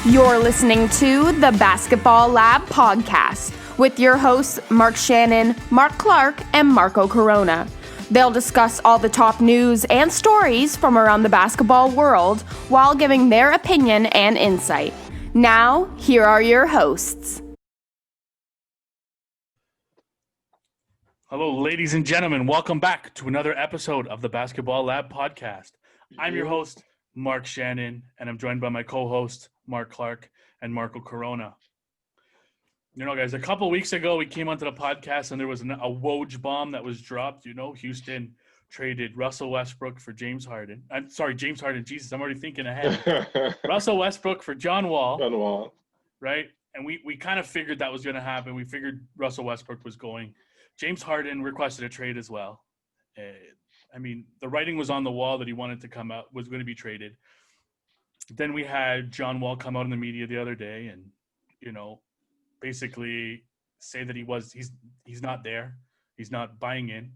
You're listening to the Basketball Lab podcast with your hosts Mark Shannon, Mark Clark, and Marco Corona. They'll discuss all the top news and stories from around the basketball world while giving their opinion and insight. Now, here are your hosts. Hello, ladies and gentlemen. Welcome back to another episode of the Basketball Lab podcast. I'm your host, Mark Shannon, and I'm joined by my co-host, Mark Clark and Marco Corona. You know, guys, a couple weeks ago, we came onto the podcast and there was a Woj bomb that was dropped. You know, Houston traded Russell Westbrook for James Harden. I'm sorry, James Harden. Jesus, I'm already thinking ahead. Russell Westbrook for John Wall. Right? And we kind of figured that was going to happen. We figured Russell Westbrook was going. James Harden requested a trade as well. I mean, the writing was on the wall that he wanted to come out, was going to be traded. Then we had John Wall come out in the media the other day and, you know, basically say that he's not there. He's not buying in.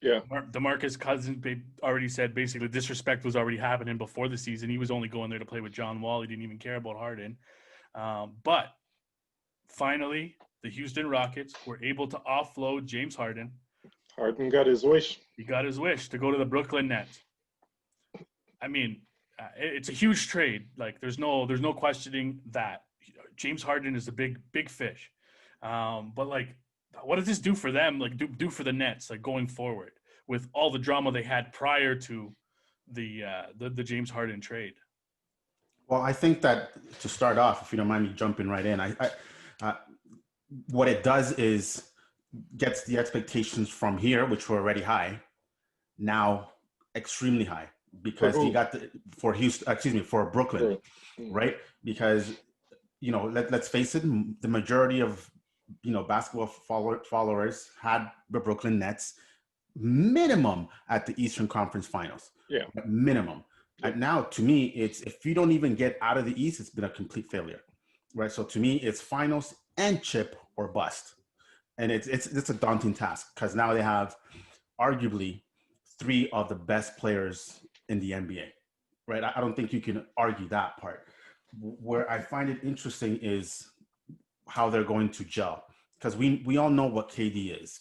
Yeah. DeMarcus Cousins already said basically disrespect was already happening before the season. He was only going there to play with John Wall. He didn't even care about Harden. But finally, the Houston Rockets were able to offload James Harden. Harden got his wish. He got his wish to go to the Brooklyn Nets. I mean, it's a huge trade. Like, there's no questioning that. James Harden is a big fish. But like, what does this do for them? Like, do for the Nets, like going forward with all the drama they had prior to the James Harden trade? Well, I think that to start off, if you don't mind me jumping right in, what it does is gets the expectations from here, which were already high, now extremely high, because you got for Brooklyn, right? Because, you know, let's face it, the majority of, you know, basketball followers had the Brooklyn Nets minimum at the Eastern Conference Finals. Yeah, minimum. And now, to me, it's if you don't even get out of the East, it's been a complete failure, right? So to me, it's finals and chip or bust, and it's a daunting task because now they have arguably three of the best players in the NBA, right? I don't think you can argue that part. Where I find it interesting is how they're going to gel, because we all know what KD is.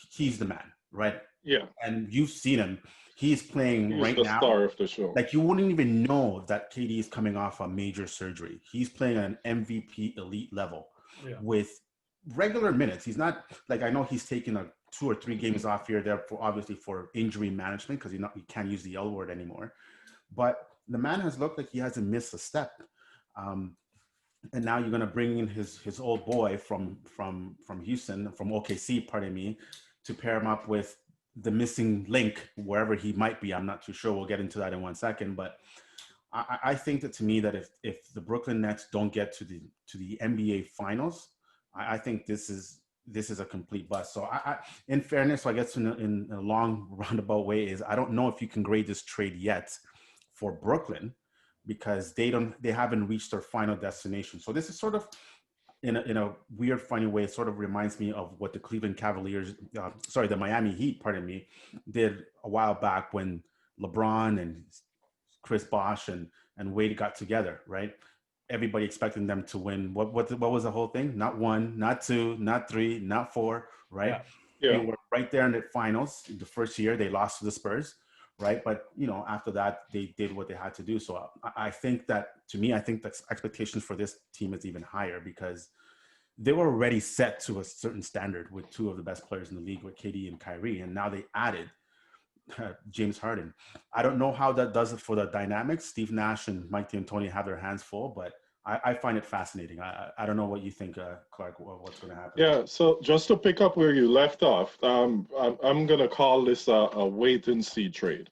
He's the man, right? Yeah. And you've seen him. He's playing right now. He's the star of the show. Like, you wouldn't even know that KD is coming off a major surgery. He's playing at an MVP elite level with regular minutes. He's not like, I know he's taking 2 or 3 games off here there for obviously for injury management, because he can't use the L word anymore. But the man has looked like he hasn't missed a step. And now you're going to bring in his old boy from Houston, from OKC, pardon me, to pair him up with the missing link wherever he might be. I'm not too sure. We'll get into that in 1 second. But I think that, to me, that if the Brooklyn Nets don't get to the NBA Finals, I think this is a complete bust. So I in fairness, so I guess in a long roundabout way, is I don't know if you can grade this trade yet for Brooklyn, because they haven't reached their final destination. So this is sort of, in a weird, funny way, it sort of reminds me of what the Cleveland Cavaliers, the Miami Heat, pardon me, did a while back when LeBron and Chris Bosh and Wade got together, right? Everybody expecting them to win. What was the whole thing? Not 1, not 2, not 3, not 4, right? Yeah. They were right there in the finals. The first year they lost to the Spurs, right? But, you know, after that, they did what they had to do. So I think that, to me, I think that expectations for this team is even higher, because they were already set to a certain standard with 2 of the best players in the league, with KD and Kyrie, and now they added James Harden. I don't know how that does it for the dynamics. Steve Nash and Mike D'Antoni have their hands full, but I find it fascinating. I don't know what you think, Clark, what's going to happen. Yeah, so just to pick up where you left off, I'm going to call this a wait-and-see trade,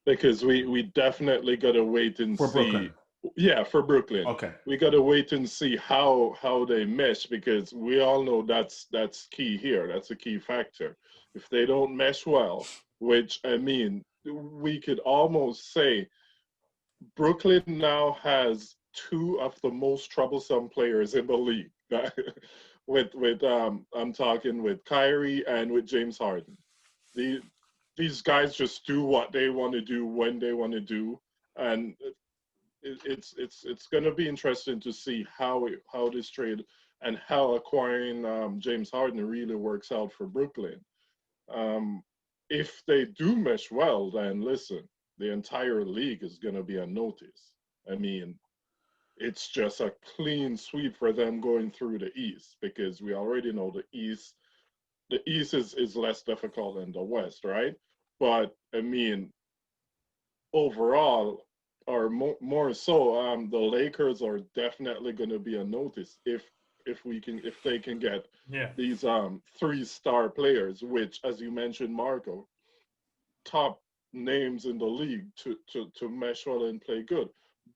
because we definitely got to wait and see. For Brooklyn. Yeah, for Brooklyn. Okay. We got to wait and see how they mesh, because we all know that's key here. That's a key factor. If they don't mesh well, which, I mean, we could almost say Brooklyn now has 2 of the most troublesome players in the league. with I'm talking with Kyrie and with James Harden. These guys just do what they want to do when they want to do, and it's going to be interesting to see how this trade and how acquiring James Harden really works out for Brooklyn. If they do mesh well, then listen, the entire league is going to be on notice. I mean, it's just a clean sweep for them going through the East, because we already know the East is less difficult than the West, right? But I mean, overall, or more so, the Lakers are definitely going to be on notice if they can get these 3-star players, which, as you mentioned, Marco, top names in the league to mesh well and play good.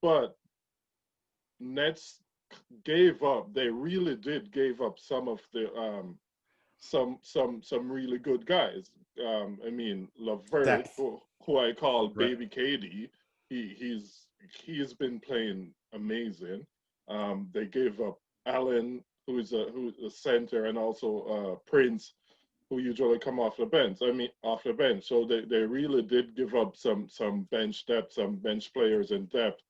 But Nets they really did give up some of the some really good guys. I mean, Levert, who I call Baby KD, he's been playing amazing. They gave up Allen, who's a center, and also Prince, who usually come off the bench. So they really did give up some bench depth, some bench players in depth.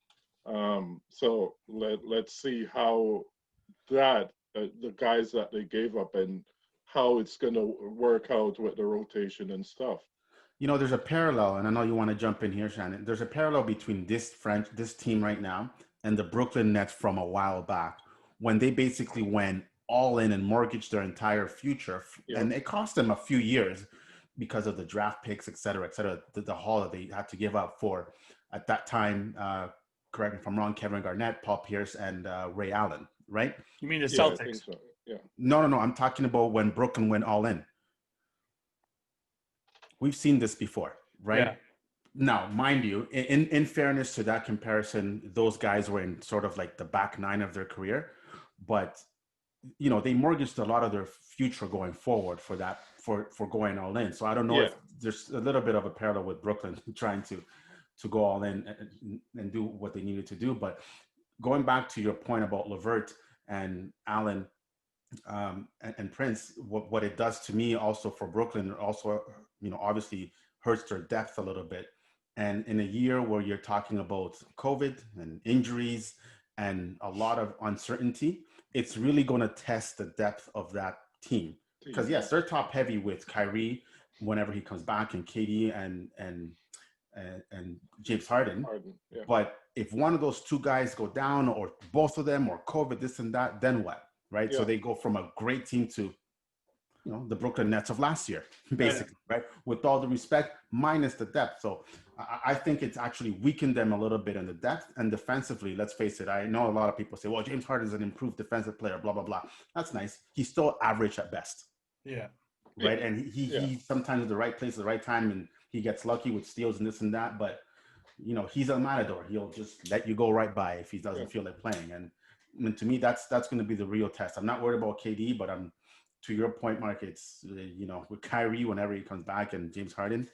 So let's see how that the guys that they gave up and how it's going to work out with the rotation and stuff. You know, there's a parallel, and I know you want to jump in here, Shannon. There's a parallel between this team right now and the Brooklyn Nets from a while back, when they basically went all in and mortgaged their entire future. Yep. And it cost them a few years because of the draft picks, et cetera, the haul that they had to give up for, at that time, correct me if I'm wrong, Kevin Garnett, Paul Pierce, and Ray Allen, right? You mean the Celtics? I think so. Yeah. No. I'm talking about when Brooklyn went all in. We've seen this before, right? Yeah. Now, mind you, in fairness to that comparison, those guys were in sort of like the back nine of their career, but you know, they mortgaged a lot of their future going forward for going all in. So I don't know if there's a little bit of a parallel with Brooklyn trying to go all in and do what they needed to do. But going back to your point about Levert and Allen and Prince, what it does to me also for Brooklyn, also, you know, obviously hurts their depth a little bit. And in a year where you're talking about COVID and injuries and a lot of uncertainty, it's really going to test the depth of that team. Because yes, they're top heavy with Kyrie whenever he comes back, and KD and James Harden. Yeah. But if one of those two guys go down, or both of them, or COVID, this and that, then what? Right? Yeah. So they go from a great team to, you know, the Brooklyn Nets of last year, basically, right? With all the respect, minus the depth. So I think it's actually weakened them a little bit in the depth. And defensively, let's face it, I know a lot of people say, well, James Harden is an improved defensive player, blah, blah, blah. That's nice. He's still average at best. Yeah. Right? And he sometimes at the right place at the right time, and he gets lucky with steals and this and that. But, you know, he's a matador. He'll just let you go right by if he doesn't feel like playing. And I mean, to me, that's going to be the real test. I'm not worried about KD, but to your point, Mark, it's, you know, with Kyrie, whenever he comes back, and James Harden,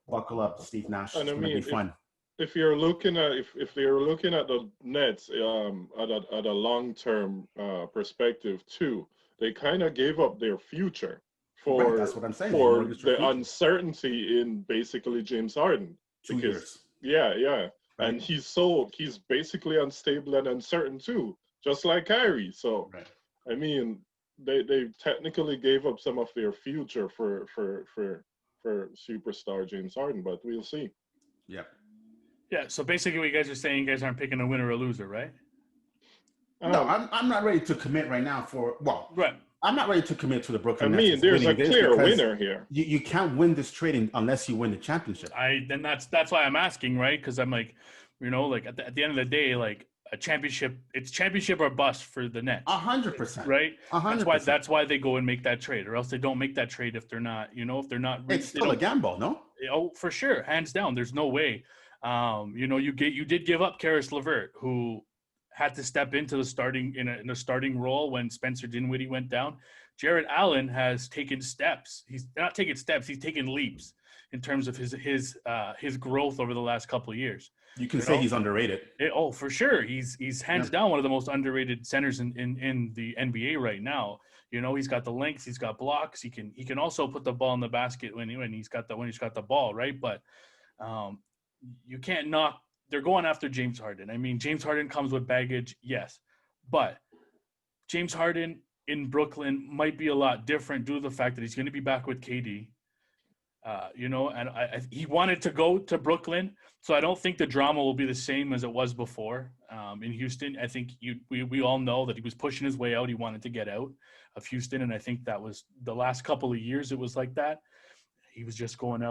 buckle up, Steve Nash. It's going to be fun. If you're looking at if they're looking at the Nets at a long-term perspective too, they kind of gave up their future for that's what I'm saying. For the uncertainty in basically James Harden. 2 years. Yeah. Right. And he's basically unstable and uncertain too, just like Kyrie. So I mean, they technically gave up some of their future for superstar James Harden, but we'll see. Yeah. So basically, what you guys are saying, you guys aren't picking a winner or a loser, right? No, I'm not ready to commit right now right. I'm not ready to commit to the Brooklyn Nets. I mean, there's a clear winner here. You can't win this trading unless you win the championship. Then that's why I'm asking, right? Because I'm like, you know, like at the end of the day, like a championship, it's championship or bust for the Nets. 100%. Right? 100%. That's why they go and make that trade, or else they don't make that trade if they're not. It's still a gamble, no? Oh, for sure, hands down. There's no way. You know, you did give up Karis Levert, who had to step into the starting in a starting role when Spencer Dinwiddie went down. Jared Allen has taken steps. He's not taken steps. He's taken leaps in terms of his growth over the last couple of years. You can say he's underrated. For sure. He's hands down one of the most underrated centers in the NBA right now. You know, he's got the length, he's got blocks. He can also put the ball in the basket when he's got the ball, right? But you can't knock they're going after James Harden. I mean, James Harden comes with baggage, yes, but James Harden in Brooklyn might be a lot different due to the fact that he's going to be back with KD. And he wanted to go to Brooklyn, so I don't think the drama will be the same as it was before in Houston. I think we all know that he was pushing his way out. He wanted to get out of Houston, and I think that was the last couple of years it was like that. He was just going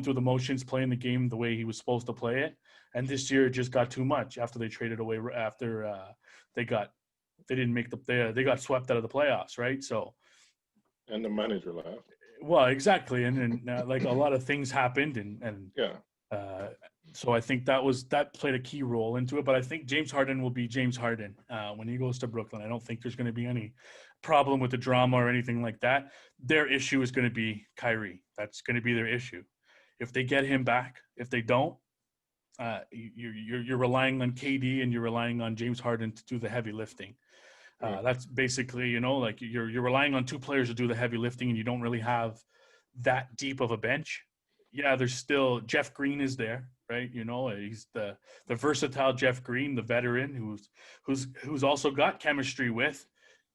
through the motions, playing the game the way he was supposed to play it. And this year it just got too much after they traded away, after they got swept out of the playoffs, right? So, and the manager left. Well, exactly, and like a lot of things happened, and so I think that played a key role into it. But I think James Harden will be James Harden when he goes to Brooklyn. I don't think there's going to be any problem with the drama or anything like that. Their issue is going to be Kyrie. That's going to be their issue. If they get him back, if they don't, you're relying on KD and you're relying on James Harden to do the heavy lifting. That's basically, like you're relying on two players to do the heavy lifting, and you don't really have that deep of a bench. Yeah, there's still Jeff Green is there, right? He's the versatile Jeff Green, the veteran who's also got chemistry with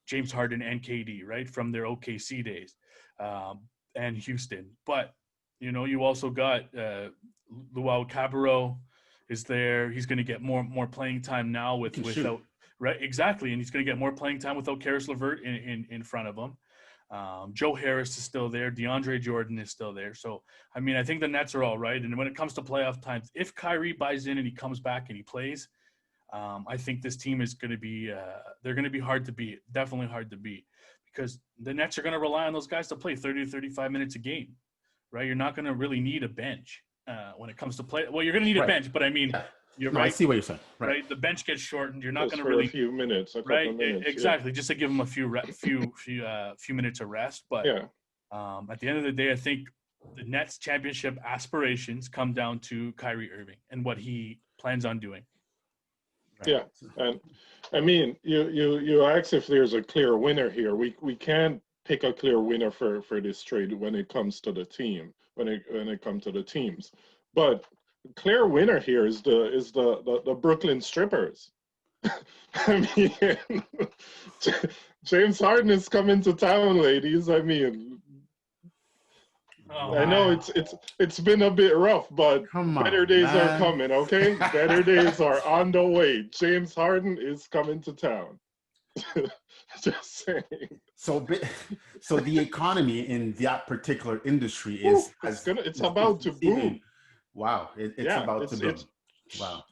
James Harden and KD, right, from their OKC days and Houston. But you also got Luau Cabarro is there. He's going to get more playing time now without. Right, exactly, and he's going to get more playing time without Karis Levert in front of him. Joe Harris is still there. DeAndre Jordan is still there. So, I mean, I think the Nets are all right. And when it comes to playoff times, if Kyrie buys in and he comes back and he plays, I think this team is going to be they're going to be hard to beat, definitely hard to beat, because the Nets are going to rely on those guys to play 30 to 35 minutes a game, right? You're not going to really need a bench when it comes to play. Well, you're going to need a bench, but I mean – You're right. I see what you're saying. Right. The bench gets shortened. You're not going to really a few minutes, right. Minutes, exactly. Just to give them a few minutes of rest. But at the end of the day, I think the Nets championship aspirations come down to Kyrie Irving and what he plans on doing. Right. Yeah, and I mean, you ask if there's a clear winner here. We can't pick a clear winner for this trade when it comes to the team. When it comes to the teams, but clear winner here is the Brooklyn strippers. I mean, James Harden is coming to town, ladies. I mean, I know it's been a bit rough, but better days are coming. Okay, better days are on the way. James Harden is coming to town. Just saying. So the economy in that particular industry is it's about to boom. Wow, it's about to be. Wow,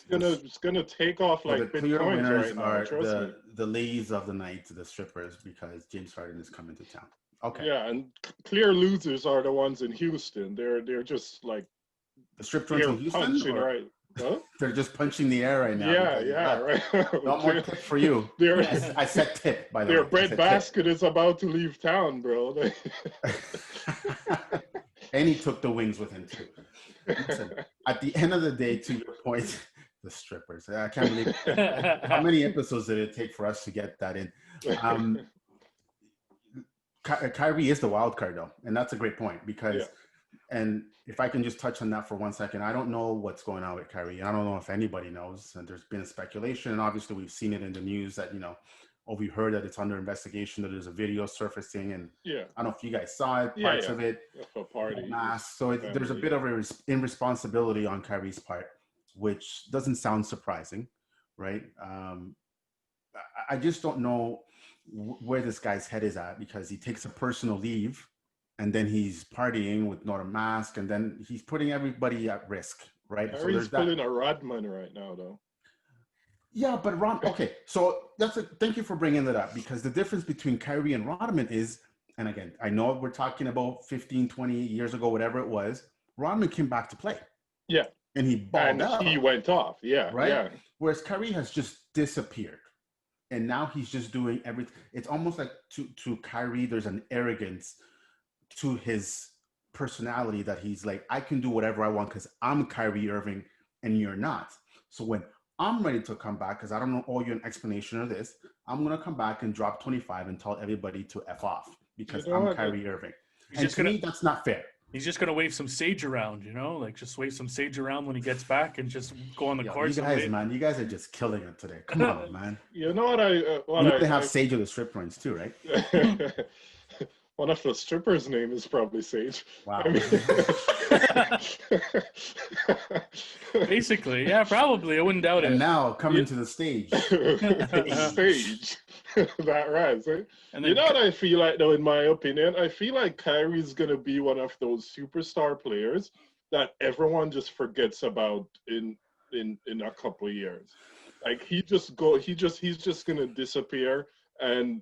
it's gonna take off like the clear Bitcoin winners right now. are Trust me. the ladies of the night, the strippers, because James Harden is coming to town. Okay. Yeah, and clear losers are the ones in Houston. They're just like the strip joints in Houston, right? Huh? They're just punching the air right now. Yeah, right. No more tip for you. I said tip, by the way. Their breadbasket is about to leave town, bro. And he took the wings with him too. Listen, at the end of the day, to your point, the strippers. I can't believe how many episodes did it take for us to get that in. Kyrie is the wild card, though, and that's a great point because, and if I can just touch on that for 1 second, I don't know what's going on with Kyrie, and I don't know if anybody knows. And there's been speculation, and obviously we've seen it in the news that we heard that it's under investigation, that there's a video surfacing, and I don't know if you guys saw it, parts of it, a party, mask. So there's a bit of an irresponsibility on Kyrie's part, which doesn't sound surprising, right? I just don't know where this guy's head is at, because he takes a personal leave and then he's partying with not a mask, and then he's putting everybody at risk, right? Kyrie's pulling a Rodman right now, though. Yeah, but okay, so thank you for bringing that up, because the difference between Kyrie and Rodman is, and again, I know we're talking about 15, 20 years ago, whatever it was, Rodman came back to play. Yeah. And he balled out. He went off, right? Yeah. Whereas Kyrie has just disappeared. And now he's just doing everything. It's almost like to Kyrie, there's an arrogance to his personality that he's like, I can do whatever I want because I'm Kyrie Irving and you're not. So when I'm ready to come back, because I don't owe you an explanation of this, I'm going to come back and drop 25 and tell everybody to F off because I'm Kyrie Irving. And to me, that's not fair. He's just gonna wave some sage around, like just wave some sage around when he gets back and just go on the course. You guys, man, you guys are just killing it today. Come on, man. You know they have Sage of the strip joints too, right? One of the strippers' name is probably Sage. Wow. Basically, yeah, probably. I wouldn't doubt it. And now coming to the stage. Stage. That right, eh? And you know what I feel like, though, in my opinion? I feel like Kyrie's going to be one of those superstar players that everyone just forgets about in a couple of years. Like, he's just going to disappear, and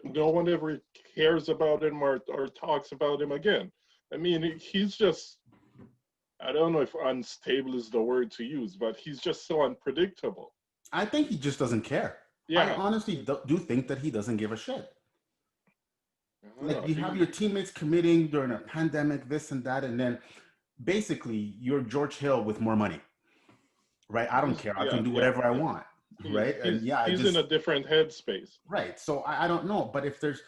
no one ever cares about him or talks about him again. I mean, he's just, I don't know if unstable is the word to use, but he's just so unpredictable. I think he just doesn't care. Yeah. I honestly do think that he doesn't give a shit. Like, you have your teammates committing during a pandemic, this and that, and then basically you're George Hill with more money, right? I don't care. I can do whatever I want, right? He's in a different headspace. Right. So I don't know. But if there's,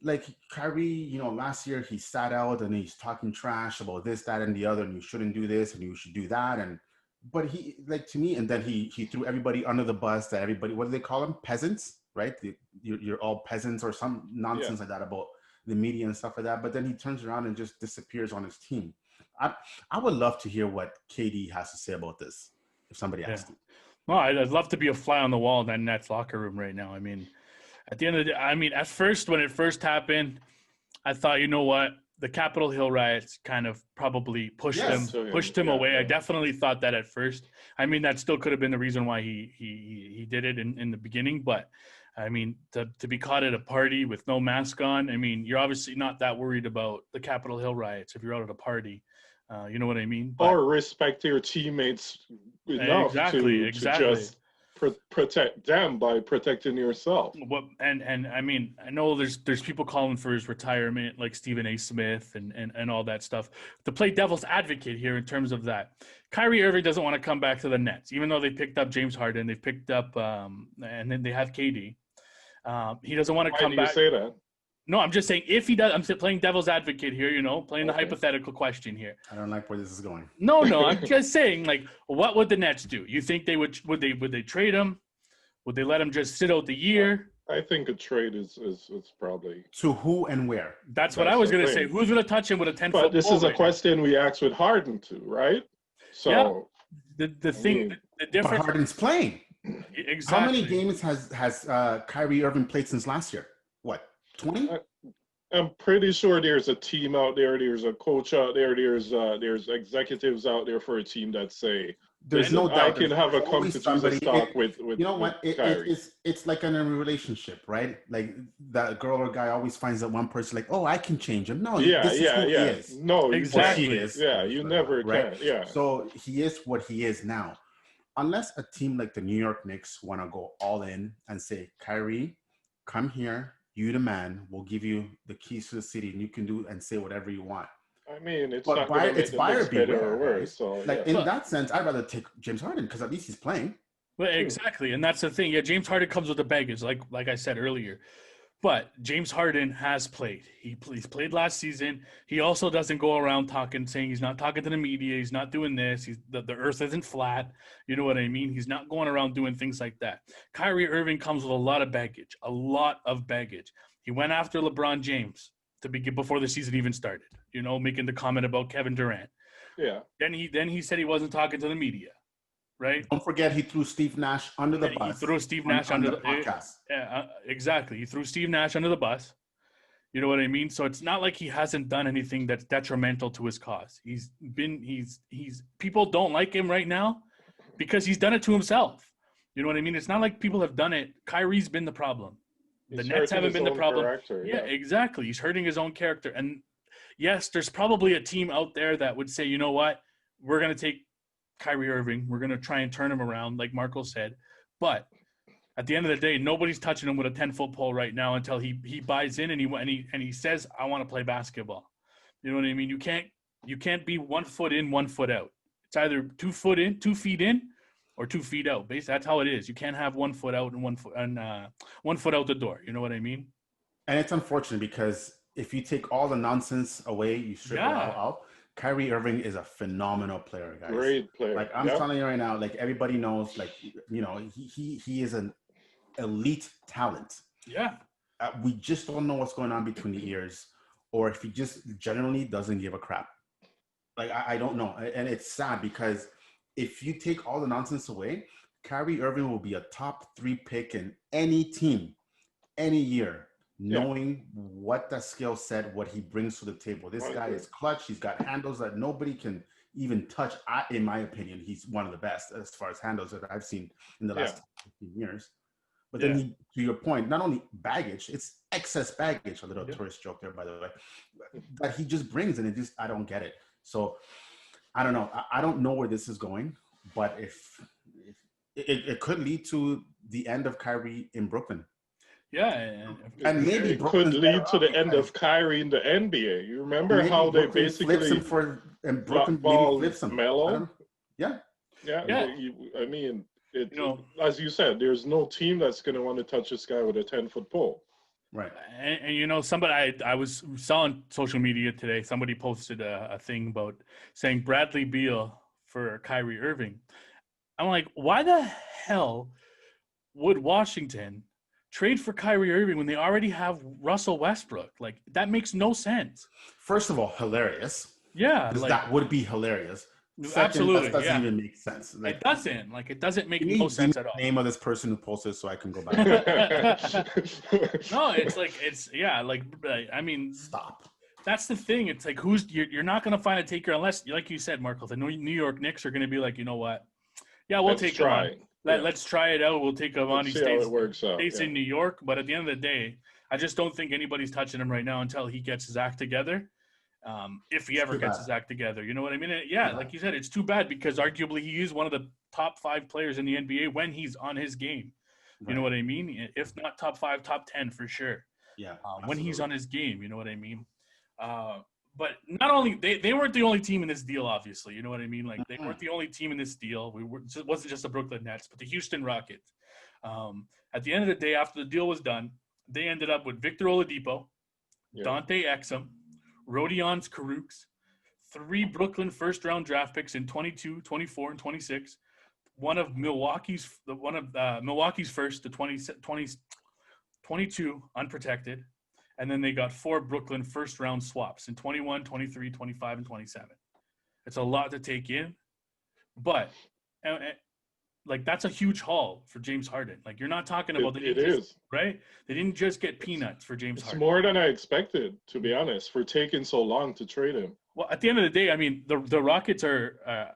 like, Kyrie, last year he sat out and he's talking trash about this, that, and the other, and you shouldn't do this and you should do that. But he, like, to me, and then he threw everybody under the bus, that everybody, what do they call them? Peasants, right? You're all peasants or some nonsense like that about the media and stuff like that. But then he turns around and just disappears on his team. I would love to hear what KD has to say about this if somebody asked him. Well, I'd love to be a fly on the wall in that Nets locker room right now. I mean, at the end of the day, at first, when it first happened, I thought, you know what? The Capitol Hill riots kind of probably pushed him away. Yeah. I definitely thought that at first. I mean, that still could have been the reason why he did it in the beginning. But, I mean, to be caught at a party with no mask on, I mean, you're obviously not that worried about the Capitol Hill riots if you're out at a party. You know what I mean? Or respect your teammates enough to just protect them by protecting yourself. And I mean, I know there's people calling for his retirement, like Stephen A. Smith and all that stuff. To play devil's advocate here in terms of that, Kyrie Irving doesn't want to come back to the Nets, even though they picked up James Harden, they picked up and then they have KD. He doesn't want to come back. Why do you say that? No, I'm just saying if he does, I'm playing devil's advocate here, playing the hypothetical question here. I don't like where this is going. No, I'm just saying, like, what would the Nets do? You think they would they trade him? Would they let him just sit out the year? I think a trade is probably. To who and where? That's what I was going to say. Who's going to touch him with a 10-foot But this is a question we asked with Harden too, right? So the difference. But Harden's playing. Exactly. How many games has Kyrie Irving played since last year? What? 20? I'm pretty sure there's a team out there, there's a coach out there, there's executives out there for a team that say, there's no doubt I can have a come to Jesus talk with you know what? It's like in a relationship, right? Like that girl or guy always finds that one person like, oh, I can change him. No, this is who he is. No, exactly. He is. Yeah, you never right? can. Yeah. So he is what he is now. Unless a team like the New York Knicks want to go all in and say, Kyrie, come here. You the man. We'll give you the keys to the city, and you can do and say whatever you want. I mean, it's but not going to make the Knicks better or worse. So, in that sense, I'd rather take James Harden because at least he's playing. Well, exactly, and that's the thing. Yeah, James Harden comes with the baggage, like I said earlier. But James Harden has played. He's played last season. He also doesn't go around saying he's not talking to the media. He's not doing this. The earth isn't flat. You know what I mean? He's not going around doing things like that. Kyrie Irving comes with a lot of baggage. He went after LeBron James before the season even started, making the comment about Kevin Durant. Yeah. Then he said he wasn't talking to the media. Right. Don't forget, he threw Steve Nash under the bus. He threw Steve Nash under the podcast. Yeah, exactly. He threw Steve Nash under the bus. You know what I mean? So it's not like he hasn't done anything that's detrimental to his cause. He's people don't like him right now because he's done it to himself. You know what I mean? It's not like people have done it. Kyrie's been the problem. The Nets haven't been the problem. Yeah, exactly. He's hurting his own character. And yes, there's probably a team out there that would say, you know what? We're going to take Kyrie Irving. We're going to try and turn him around, like Marco said. But at the end of the day, nobody's touching him with a 10-foot pole right now until he buys in and he says, I want to play basketball. You know what I mean? You can't be 1 foot in, 1 foot out. It's either 2 feet in, or 2 feet out. Basically, that's how it is. You can't have 1 foot out and 1 foot out the door. You know what I mean? And it's unfortunate because if you take all the nonsense away, you strip it all Yeah. out. Kyrie Irving is a phenomenal player, guys. Great player. Like I'm telling you right now, like everybody knows, like he is an elite talent. Yeah. We just don't know what's going on between the ears, or if he just generally doesn't give a crap. Like I don't know, and it's sad because if you take all the nonsense away, Kyrie Irving will be a top 3 pick in any team, any year, knowing what that skill set, what he brings to the table. This guy is clutch. He's got handles that nobody can even touch. In my opinion, he's one of the best as far as handles that I've seen in the last 15 years. But then he, to your point, not only baggage, it's excess baggage, a little tourist joke there, by the way, that he just brings, and I don't get it. So I don't know. I don't know where this is going, but if it could lead to the end of Kyrie in Brooklyn. Yeah, and maybe it could lead to the end of Kyrie in the NBA. You remember how they basically flips him and Brooklyn maybe flips him. Melo? Yeah. I mean, as you said, there's no team that's going to want to touch this guy with a 10-foot pole. Right. And somebody I saw on social media today, somebody posted a thing about saying Bradley Beal for Kyrie Irving. I'm like, why the hell would Washington trade for Kyrie Irving when they already have Russell Westbrook? Like, that makes no sense. First of all, hilarious. Yeah. That would be hilarious. Second, absolutely. That doesn't even make sense. It doesn't. It doesn't make no sense at all. Name of this person who posted so I can go back. No, I mean, stop. That's the thing. It's like, you're not going to find a taker unless, like you said, Marco, the New York Knicks are going to be like, you know what? Yeah, we'll take him on. Let's try it out. We'll take him on. He stays in New York. But at the end of the day, I just don't think anybody's touching him right now until he gets his act together. If he ever gets his act together, you know what I mean? Like you said, it's too bad because arguably he is one of the top 5 players in the NBA when he's on his game. You know what I mean? If not top 5, top 10 for sure. Yeah. When he's on his game, you know what I mean? But not only they weren't the only team in this deal, obviously. You know what I mean? Like they weren't the only team in this deal. It wasn't just the Brooklyn Nets, but the Houston Rockets. At the end of the day, after the deal was done, they ended up with Victor Oladipo, Dante Exum, Rodion Caruks, 3 Brooklyn first-round draft picks in 22, 24, and 26. One of Milwaukee's first, the 22 unprotected. And then they got 4 Brooklyn first-round swaps in 21, 23, 25, and 27. It's a lot to take in. But, that's a huge haul for James Harden. Like, you're not talking about right? They didn't just get peanuts for James Harden. It's more than I expected, to be honest, for taking so long to trade him. Well, at the end of the day, I mean, the Rockets are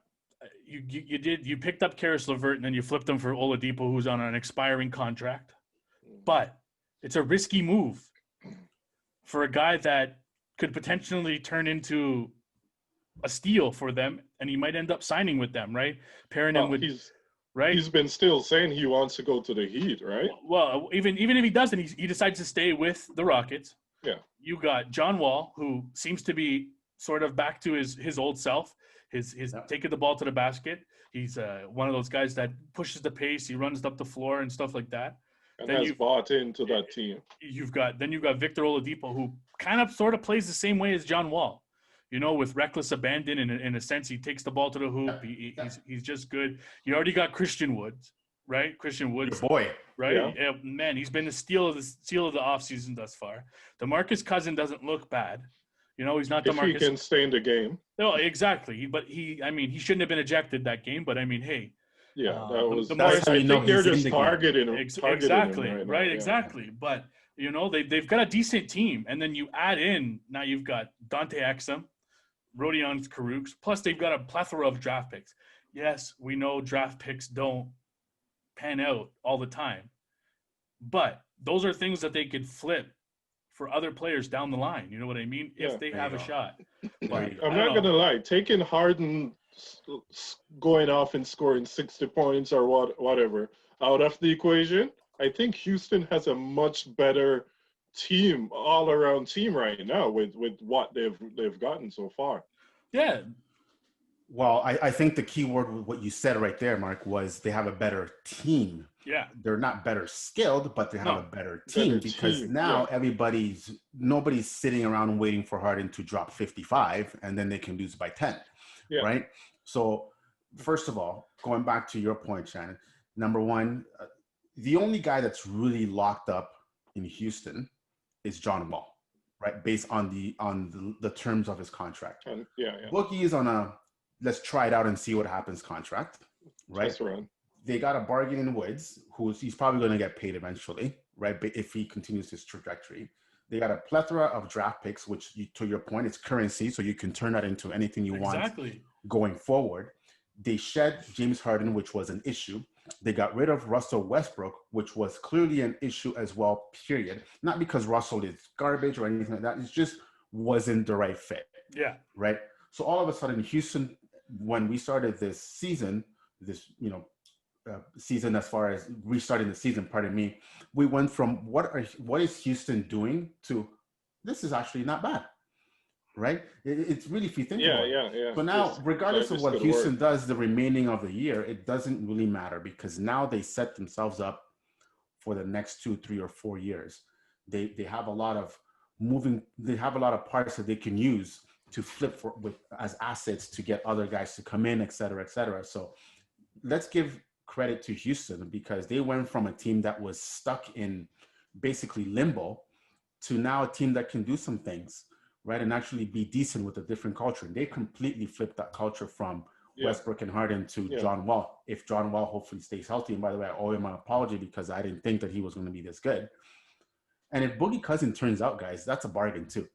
you picked up Karis Levert and then you flipped him for Oladipo, who's on an expiring contract. But it's a risky move for a guy that could potentially turn into a steal for them, and he might end up signing with them, right? Pairing him with right. He's been still saying he wants to go to the Heat, right? Well, even if he doesn't, he decides to stay with the Rockets. Yeah. You got John Wall, who seems to be sort of back to his old self, his taking the ball to the basket. He's one of those guys that pushes the pace. He runs up the floor and stuff like that. And then has bought into that team. You've got Victor Oladipo, who kind of sort of plays the same way as John Wall, with reckless abandon. In a sense, he takes the ball to the hoop. He's just good. You already got Christian Woods, right? Christian Woods, your boy, right? Yeah, man, he's been the steal of the offseason thus far. DeMarcus Cousins doesn't look bad. He's not DeMarcus. If he can stay in the game. No, exactly. But he shouldn't have been ejected that game. But I mean, hey. Yeah, that was. I think they're just targeting him. Exactly, him right? Exactly. But they've got a decent team, and then you add in now you've got Dante Exum, Rodion Caruks, plus they've got a plethora of draft picks. Yes, we know draft picks don't pan out all the time, but those are things that they could flip for other players down the line. You know what I mean? If they have a shot. But, I'm not gonna lie, taking Harden going off and scoring 60 points or whatever out of the equation, I think Houston has a much better team, all-around team right now with what they've gotten so far. Yeah, Well, I think the key word with what you said right there, Mark, was they have a better team. Yeah. They're not better skilled, but they have a better team because now nobody's sitting around waiting for Harden to drop 55 and then they can lose by 10, right? So first of all, going back to your point, Shannon, number one, the only guy that's really locked up in Houston is John Wall, right? Based on the terms of his contract. Boogie is on a let's try it out and see what happens contract, right? That's right. They got a bargain in Woods, he's probably going to get paid eventually, right? But if he continues his trajectory, they got a plethora of draft picks, which to your point, it's currency, so you can turn that into anything you want going forward. They shed James Harden, which was an issue. They got rid of Russell Westbrook, which was clearly an issue as well, period. Not because Russell is garbage or anything like that. It just wasn't the right fit. Yeah. Right? So all of a sudden, Houston, when we started this season, season as far as restarting the season, pardon me, we went from what is Houston doing to this is actually not bad. Right? It's really, if you think about it. Yeah. So now, regardless of what Houston does the remaining of the year, it doesn't really matter because now they set themselves up for the next 2, 3, or 4 years. They have a lot of parts that they can use to flip as assets to get other guys to come in, et cetera, et cetera. So let's give credit to Houston because they went from a team that was stuck in basically limbo to now a team that can do some things. Right, and actually be decent with a different culture. And they completely flipped that culture from Westbrook and Harden to John Wall. If John Wall hopefully stays healthy, and by the way, I owe him an apology because I didn't think that he was going to be this good. And if Boogie Cousins turns out, guys, that's a bargain too,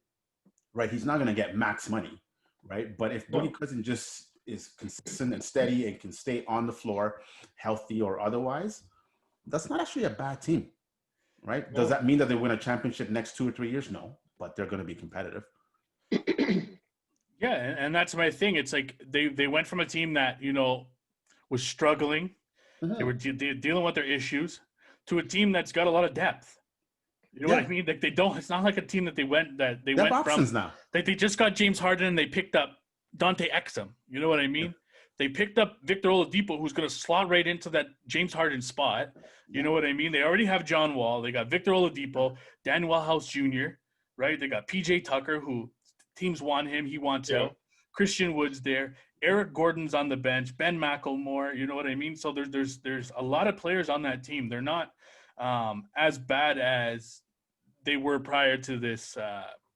right? He's not going to get max money, right? But if Boogie Cousins just is consistent and steady and can stay on the floor, healthy or otherwise, that's not actually a bad team, right? Does that mean that they win a championship next 2 or 3 years? No, but they're going to be competitive. Yeah, and that's my thing. It's like they went from a team that, was struggling. They were dealing with their issues to a team that's got a lot of depth. You know what I mean? Like it's not like a team that they went options from. Now. They just got James Harden and they picked up Dante Exum. You know what I mean? Yeah. They picked up Victor Oladipo, who's going to slot right into that James Harden spot. You know what I mean? They already have John Wall. They got Victor Oladipo, Daniel House Jr., right? They got PJ Tucker, who teams want him. He wants out. Christian Wood's there. Eric Gordon's on the bench. Ben McLemore. You know what I mean? So there's a lot of players on that team. They're not as bad as they were prior to this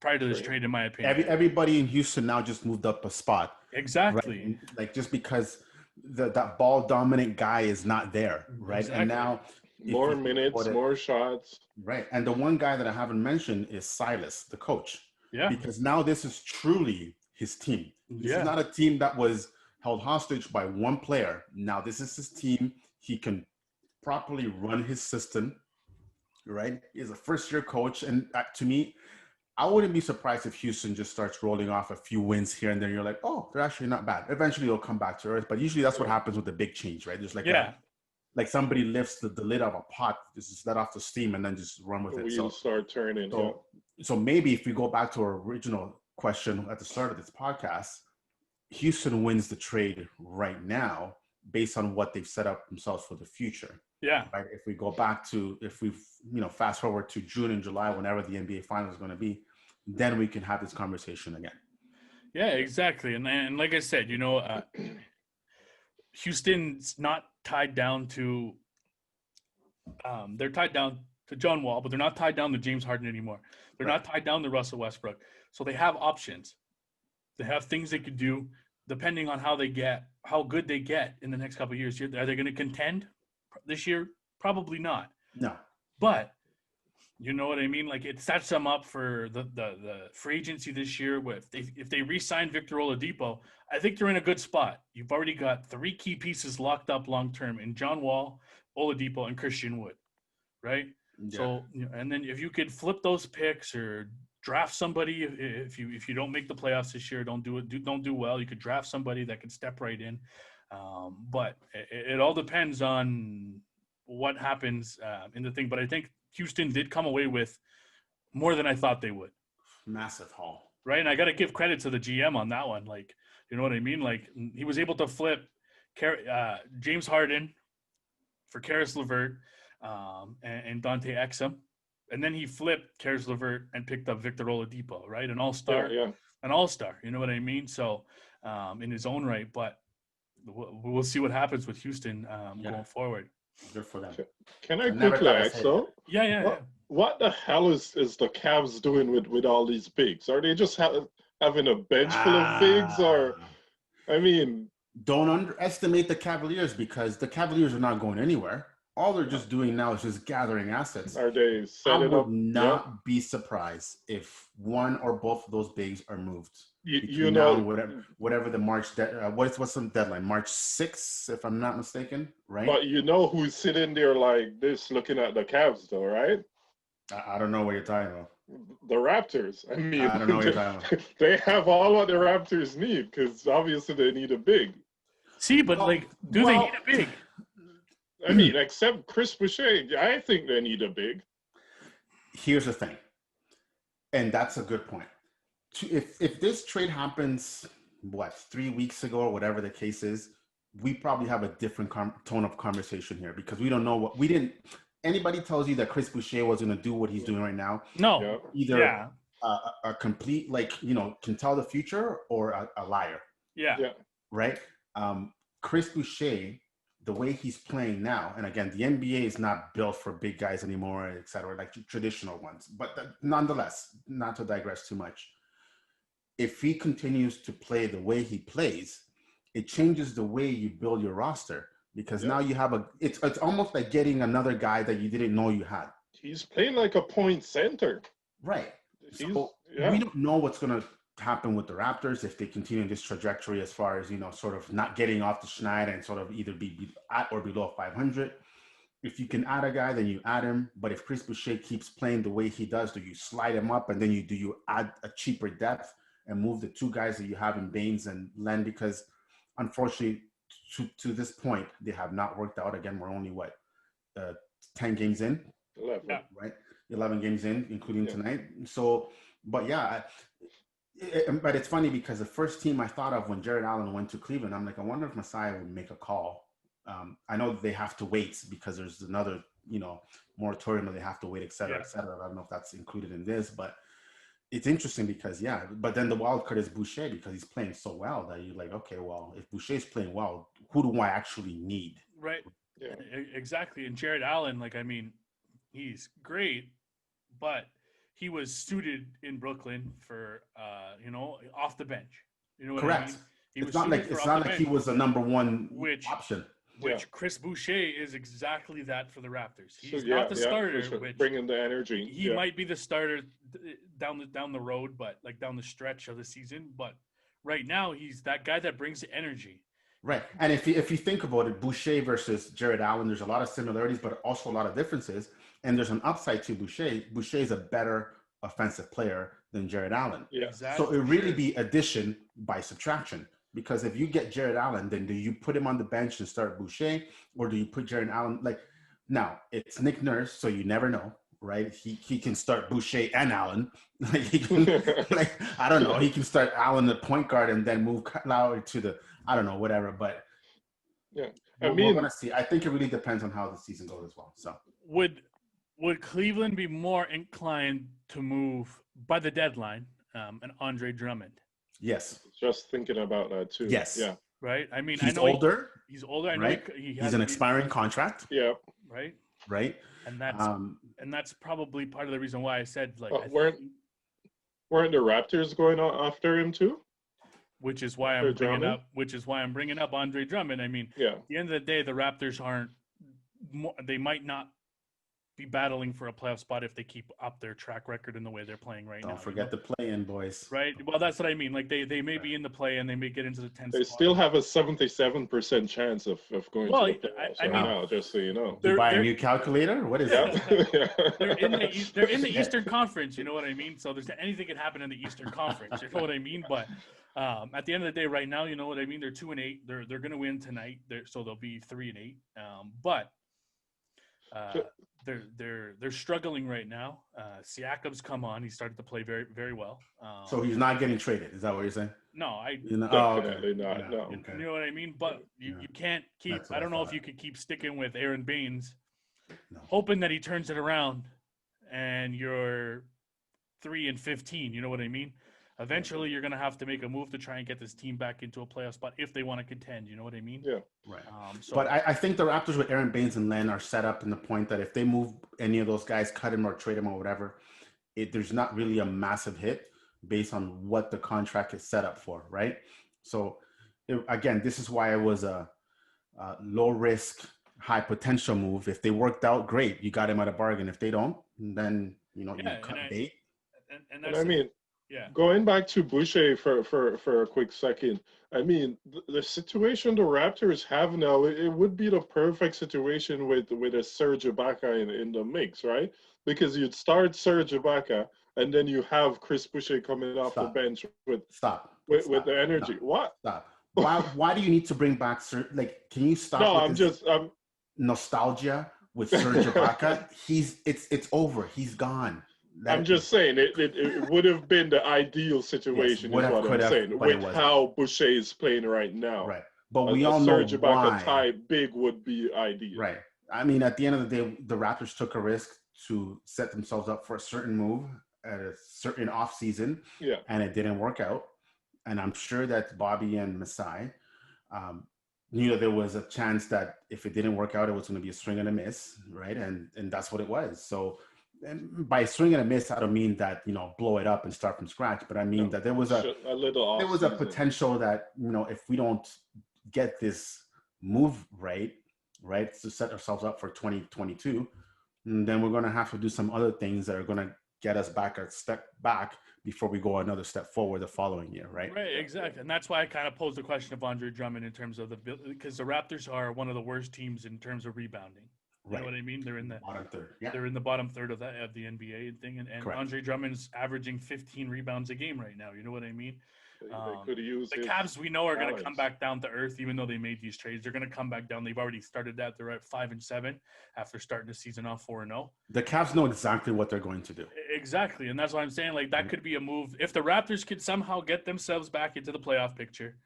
trade, in my opinion. Everybody in Houston now just moved up a spot. Exactly. Right? Like just because that ball dominant guy is not there, right? Exactly. And now more minutes, more shots. Right. And the one guy that I haven't mentioned is Silas, the coach. Yeah. Because now this is truly his team. This is not a team that was held hostage by one player. Now this is his team. He can properly run his system, right? He's a first-year coach. And to me, I wouldn't be surprised if Houston just starts rolling off a few wins here and then you're like, oh, they're actually not bad. Eventually they'll come back to earth. But usually that's what happens with the big change, right? There's like somebody lifts the lid of a pot, just let off the steam and then just run with it. Wheels start turning. So maybe if we go back to our original question at the start of this podcast, Houston wins the trade right now based on what they've set up themselves for the future. Yeah. Right. If we go back to, fast forward to June and July, whenever the NBA Finals is going to be, then we can have this conversation again. Yeah, exactly. And like I said, Houston's not tied down to they're tied down to John Wall, but they're not tied down to James Harden anymore. They're not tied down to Russell Westbrook. So they have options. They have things they could do depending on how good they get in the next couple of years. Are they going to contend this year? Probably not. No. But you know what I mean? Like it sets them up for the free agency this year. If they re-sign Victor Oladipo, I think they're in a good spot. You've already got 3 key pieces locked up long term in John Wall, Oladipo, and Christian Wood, right? Yeah. So and then if you could flip those picks or draft somebody, if you don't make the playoffs this year, don't do well, you could draft somebody that could step right in. But it all depends on what happens in the thing. But I think Houston did come away with more than I thought they would. Massive haul. Right, and I got to give credit to the GM on that one. Like, You know what I mean? Like he was able to flip James Harden for Karis Levert and Dante Exum. And then he flipped Karis Levert and picked up Victor Oladipo, right? An all-star. Yeah. An all-star. You know what I mean? So in his own right, but we'll see what happens with Houston going forward. Good for them. Can I quickly ask though? Yeah. What the hell is the Cavs doing with all these bigs? Are they just having a bench full of bigs, or I mean? Don't underestimate the Cavaliers, because the Cavaliers are not going anywhere. All they're just doing now is just gathering assets. Are they setting up? I would not be surprised if one or both of those bigs are moved. You know, whatever the March what's the deadline? March 6th, if I'm not mistaken, right? But you know who's sitting there like this, looking at the Cavs, though, right? I don't know what you're talking about. The Raptors. I mean, I don't know what you're talking about. They have all what the Raptors need, because obviously they need a big. See, but they need a big? I mean, except Chris Boucher, I think they need a big. Here's the thing, and that's a good point. If this trade happens, 3 weeks ago or whatever the case is, we probably have a different tone of conversation here, because we don't know what we didn't. Anybody tells you that Chris Boucher was going to do what he's doing right now? No. Either a complete, can tell the future, or a liar. Yeah. Right. Chris Boucher, the way he's playing now, and again, the NBA is not built for big guys anymore, et cetera, like traditional ones. But nonetheless, not to digress too much, if he continues to play the way he plays, it changes the way you build your roster, because now you have it's almost like getting another guy that you didn't know you had. He's playing like a point center. Right. So we don't know what's going to happen with the Raptors if they continue this trajectory, as far as, sort of not getting off the schneid and sort of either be at or below 500. If you can add a guy, then you add him. But if Chris Boucher keeps playing the way he does, do you slide him up, and then you add a cheaper depth and move the two guys that you have in Baines and Len? Because unfortunately, to this point, they have not worked out. Again, we're only 10 games in, 11, right? 11 games in, including tonight. So, but but it's funny, because the first team I thought of when Jared Allen went to Cleveland, I'm like, I wonder if Masai would make a call. I know they have to wait because there's another, moratorium that they have to wait, et cetera, et cetera. I don't know if that's included in this, but it's interesting because, but then the wild card is Boucher, because he's playing so well that you're like, okay, well, if Boucher's playing well, who do I actually need? Right. Yeah, exactly. And Jared Allen, he's great, but he was suited in Brooklyn for, off the bench. You know what I mean? It's not like he was a number one option. Chris Boucher is exactly that for the Raptors. He's not the starter, which bringing the energy. He might be the starter down the road, but down the stretch of the season. But right now, he's that guy that brings the energy. Right. And if you think about it, Boucher versus Jared Allen, there's a lot of similarities, but also a lot of differences. And there's an upside to Boucher. Boucher is a better offensive player than Jared Allen. Yeah. Exactly. So it really be addition by subtraction. Because if you get Jared Allen, then do you put him on the bench and start Boucher, or do you put Jared Allen? Now it's Nick Nurse, so you never know, right? He can start Boucher and Allen. I don't know. He can start Allen at point guard and then move Lowry to the, I don't know, whatever. But we're gonna see. I think it really depends on how the season goes as well. So would Cleveland be more inclined to move by the deadline an Andre Drummond? Yes. Just thinking about that too. Yes. Yeah. Right. I mean, he's I know older. He's older. I know right? He's an expiring contract. Yeah. Right. Right. And that's probably part of the reason why I said weren't the Raptors going after him too? Which is why I'm bringing up Andre Drummond. I mean, at the end of the day, the Raptors they might not be battling for a playoff spot if they keep up their track record in the way they're playing right now. Don't forget the play-in, boys. Right. Well, that's what I mean. They may be in the play and they may get into the 10th. They still have a 77% chance of going to the playoffs. I mean, just so you know. You buy a new calculator? What is that? They're in the Eastern Conference. You know what I mean? So anything can happen in the Eastern Conference. You know what I mean? But at the end of the day, right now, you know what I mean? They're 2-8. They're going to win tonight. So they'll be 3-8. But They're struggling right now. Siakam's come on; he started to play very very well. So he's not getting traded. Is that what you're saying? No, Definitely not. Yeah, No, okay. you know what I mean. But you can't keep. That's what I don't I know if thought. you could keep sticking with Aaron Baines, No. hoping that he turns it around, and you're 3-15. You know what I mean? Eventually, you're going to have to make a move to try and get this team back into a playoff spot if they want to contend. You know what I mean? yeah. Right. So, But I think the Raptors with Aaron Baines and Len are set up in the point that if they move any of those guys, cut him or trade him or whatever, there's not really a massive hit based on what the contract is set up for, right? So, again, this is why it was a low risk, high potential move. If they worked out, great. You got him at a bargain. If they don't, then, you cut bait. And And I mean, yeah. Going back to Boucher for a quick second, I mean, the situation the Raptors have now, it would be the perfect situation with a Serge Ibaka in the mix, right? Because you'd start Serge Ibaka, and then you have Chris Boucher coming off the bench with the energy. No. What? Stop. Why do you need to bring back Serge? Like, can you stop? No, I'm nostalgia with Serge Ibaka. It's over. He's gone. I'm just saying it would have been the ideal situation, is what I'm saying, with how Boucher is playing right now. Right. But we all know Serge Ibaka type big would be ideal. Right. I mean, at the end of the day, the Raptors took a risk to set themselves up for a certain move at a certain off season, and it didn't work out. And I'm sure that Bobby and Masai knew that there was a chance that if it didn't work out, it was going to be a swing and a miss, right? And that's what it was. So. And by swing and a miss, I don't mean that blow it up and start from scratch, but I mean that there was a potential that if we don't get this move right to set ourselves up for 2022, then we're going to have to do some other things that are going to get us back a step back before we go another step forward the following year, right? Right, exactly, and that's why I kind of posed the question of Andre Drummond in terms of because the Raptors are one of the worst teams in terms of rebounding. You know what I mean? They're in the bottom third. Yeah. They're in the bottom third of the NBA thing, and Andre Drummond's averaging 15 rebounds a game right now. You know what I mean? They could use the Cavs. We know are going to come back down to earth, even though they made these trades. They're going to come back down. They've already started that. They're at 5-7 after starting the season off 4-0. The Cavs know exactly what they're going to do. Exactly, and that's why I'm saying that could be a move if the Raptors could somehow get themselves back into the playoff picture.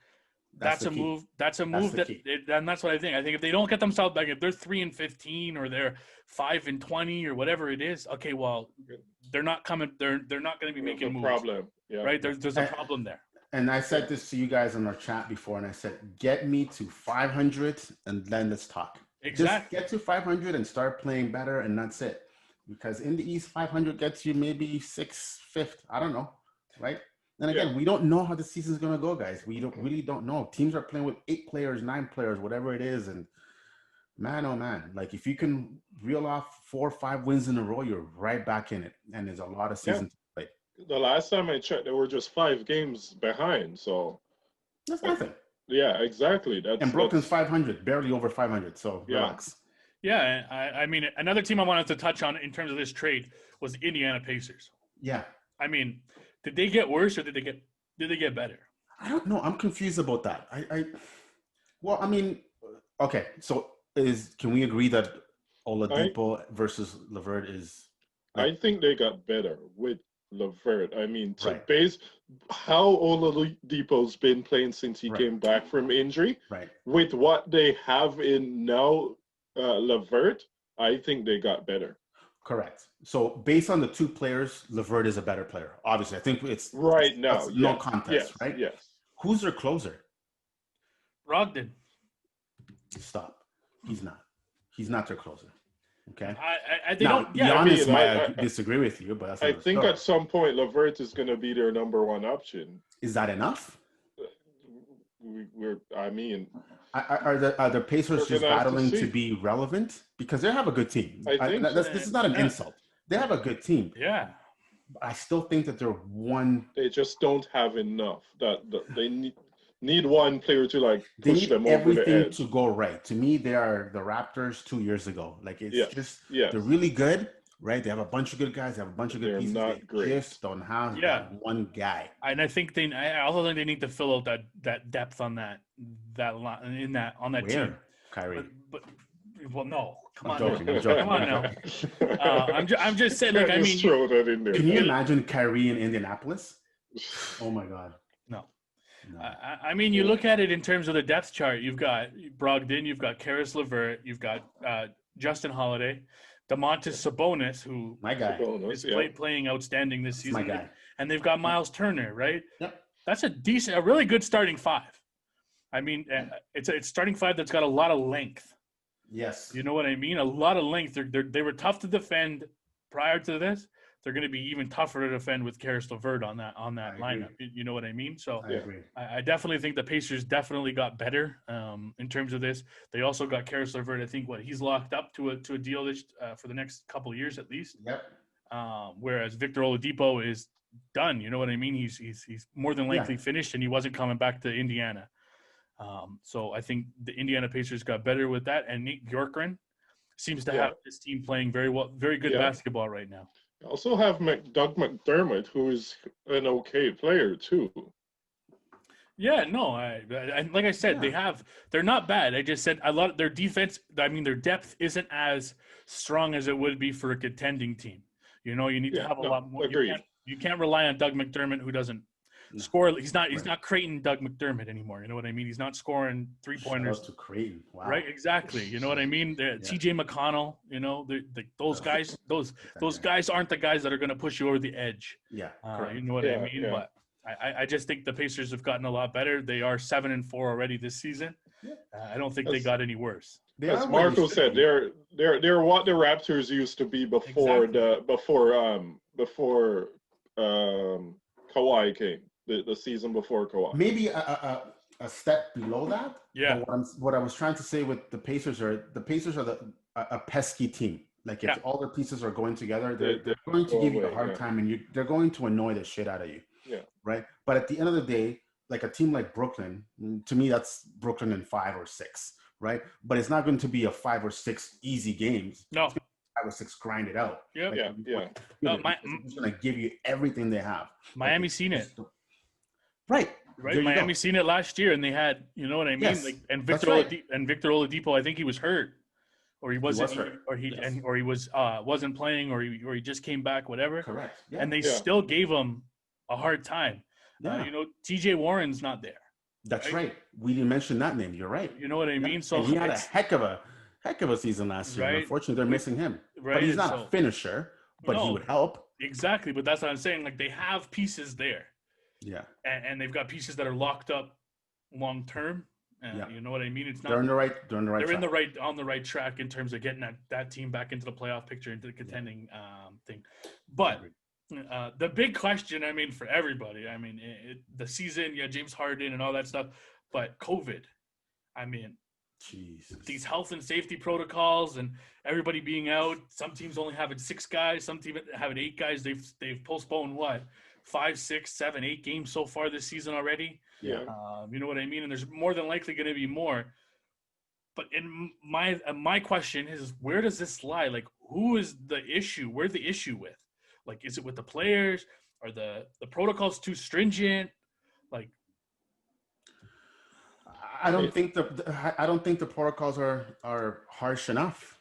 That's a move. That's a move and that's what I think. I think if they don't get themselves back, if they're 3-15 or they're 5-20 or whatever it is, okay, well, they're not coming. They're not going to be making moves. Problem, right? There's a problem there. And I said this to you guys in our chat before, and I said, get me to 500, and then let's talk. Exactly. Just get to 500 and start playing better, and that's it. Because in the East, 500 gets you maybe 6th, 5th. I don't know, right? And again, we don't know how the season's going to go, guys. We really don't know. Teams are playing with 8 players, 9 players, whatever it is. And man, oh man, like if you can reel off 4 or 5 wins in a row, you're right back in it. And there's a lot of season to play. The last time I checked, there were just 5 games behind. So that's nothing. Yeah, exactly. And Brooklyn's 500, barely over 500. So relax. Yeah, I mean, another team I wanted to touch on in terms of this trade was the Indiana Pacers. Yeah. I mean, did they get worse or did they get better? I don't know. I'm confused about that. Well, I mean, okay. So can we agree that Oladipo versus Levert is? I think they got better with Levert. I mean, to base how Oladipo's been playing since he came back from injury, with what they have in now, Levert, I think they got better. Correct. So based on the 2 players, Levert is a better player. Obviously, I think it's right now. No contest, right? Yes. Who's their closer? Brogdon. Stop. He's not. He's not their closer. Okay. Giannis might disagree with you, but that's I think story. At some point Levert is going to be their number 1 option. Is that enough? Are the Pacers just battling to be relevant? Because they have a good team. This is not an insult. They have a good team. Yeah. But I still think that they're one. They just don't have enough. That they need one player to push them over the edge. Everything to go right. To me, they are the Raptors 2 years ago. They're really good. Right, they have a bunch of good guys. They have a bunch of good pieces. They just don't have that one guy. And I think I also think they need to fill out that depth on that line on that team. Kyrie, but Well, no, come on, joking, now. I'm joking. Come on now. I'm just saying, like, I mean, throw that in there. Can you imagine Kyrie in Indianapolis? Oh my God. No. No. I mean, you look at it in terms of the depth chart. You've got Brogdon, you've got Karis Levert, you've got Justin Holiday, Domantas Sabonis, who My guy. is playing outstanding this season. My guy. And they've got Miles Turner, right? Yep. That's a really good starting five. I mean, it's starting five that's got a lot of length. Yes. You know what I mean? A lot of length. They were tough to defend prior to this. They're going to be even tougher to defend with Karis Levert on that lineup. You know what I mean? So I agree. I definitely think the Pacers definitely got better in terms of this. They also got Karis Levert. I think he's locked up to a deal for the next couple of years at least. Yep. Whereas Victor Oladipo is done. You know what I mean? He's more than likely finished, and he wasn't coming back to Indiana. So I think the Indiana Pacers got better with that, and Nick Bjorkgren seems to have this team playing very good basketball right now. Also have Doug McDermott, who is an okay player too. Yeah, no, I like I said, they're not bad. I just said a lot of their defense. I mean, their depth isn't as strong as it would be for a contending team. You know, you need to have a lot more. You can't rely on Doug McDermott, who doesn't score. He's not Creighton Doug McDermott anymore. You know what I mean? He's not scoring 3-pointers. To Creighton. Wow. Right, exactly. You know what I mean? T.J. McConnell. You know, those guys. Those guys aren't the guys that are going to push you over the edge. Yeah, you know what I mean? Yeah. But I just think the Pacers have gotten a lot better. They are 7-4 already this season. Yeah. I don't think they got any worse. As Marco said, they're what the Raptors used to be before before Kawhi came. The season before Kawhi. Maybe a step below that. Yeah. What I was trying to say with the Pacers are a pesky team. Like if all the pieces are going together, they're going to give you a hard time, and they're going to annoy the shit out of you. Yeah. Right. But at the end of the day, like a team like Brooklyn, to me, that's Brooklyn in 5 or 6. Right. But it's not going to be a 5 or 6 easy games. No. 5 or 6 grinded out. Yep. Yeah. It's going to give you everything they have. Miami's seen it. Right. Miami seen it last year, and they had, you know what I mean? Yes, and Victor Oladipo, I think he was hurt, or he wasn't, or he wasn't playing, or he just came back, whatever. Correct. Yeah. And they still gave him a hard time. Yeah. You know, T.J. Warren's not there. That's right. We didn't mention that name. You're right. You know what I mean? So and he had a heck of a season last year. Right? Unfortunately, they're missing him. Right. But he's not a finisher. But he would help. Exactly. But that's what I'm saying. Like, they have pieces there. Yeah. And they've got pieces that are locked up long term. You know what I mean? It's not. They're on the right track in terms of getting that team back into the playoff picture, into the contending thing. But the big question, I mean, for everybody, I mean, the season, James Harden and all that stuff, but COVID, I mean, Jesus. These health and safety protocols and everybody being out. Some teams only having 6 guys. Some teams having 8 guys. They've postponed 5, 6, 7, 8 games so far this season already. Yeah. You know what I mean? And there's more than likely going to be more. But in my question is, where does this lie? Like, who is the issue? Where's the issue with? Like, is it with the players? Are the protocols too stringent? Like, I don't think the protocols are harsh enough.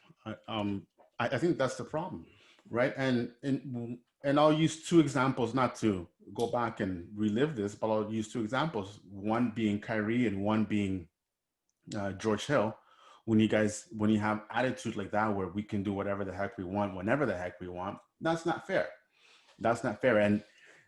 I think that's the problem, right? And I'll use 2 examples, not to go back and relive this, but I'll use 2 examples. One being Kyrie and one being George Hill. When you have attitude like that, where we can do whatever the heck we want, whenever the heck we want, that's not fair. That's not fair.